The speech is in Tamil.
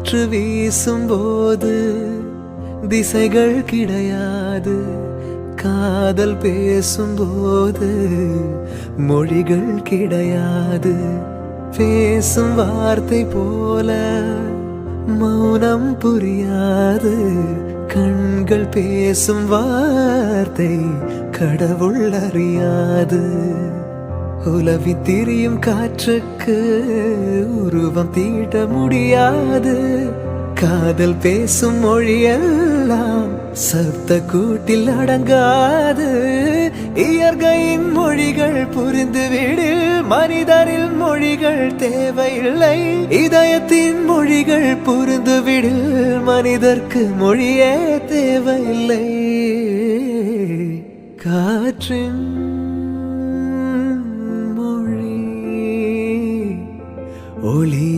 காற்று வீசும்போது திசைகள் கிடையாது, காதல் பேசும்போது மொழிகள் கிடையாது. பேசும் வார்த்தை போல மௌனம் புரியாது, கண்கள் பேசும் வார்த்தை கடவுள் அறியாது. உலவி திரியும் காற்றுக்கு உருவம் தீட்ட முடியாது, காதல் பேசும் மொழியெல்லாம் சப்த கூட்டில் அடங்காது. இயற்கையின் மொழிகள் புரிந்துவிடில் மனிதரில் மொழிகள் தேவையில்லை, இதயத்தின் மொழிகள் புரிந்துவிடில் மனிதர்க்கு மொழியே தேவையில்லை. காற்றின் மொழி ஒளி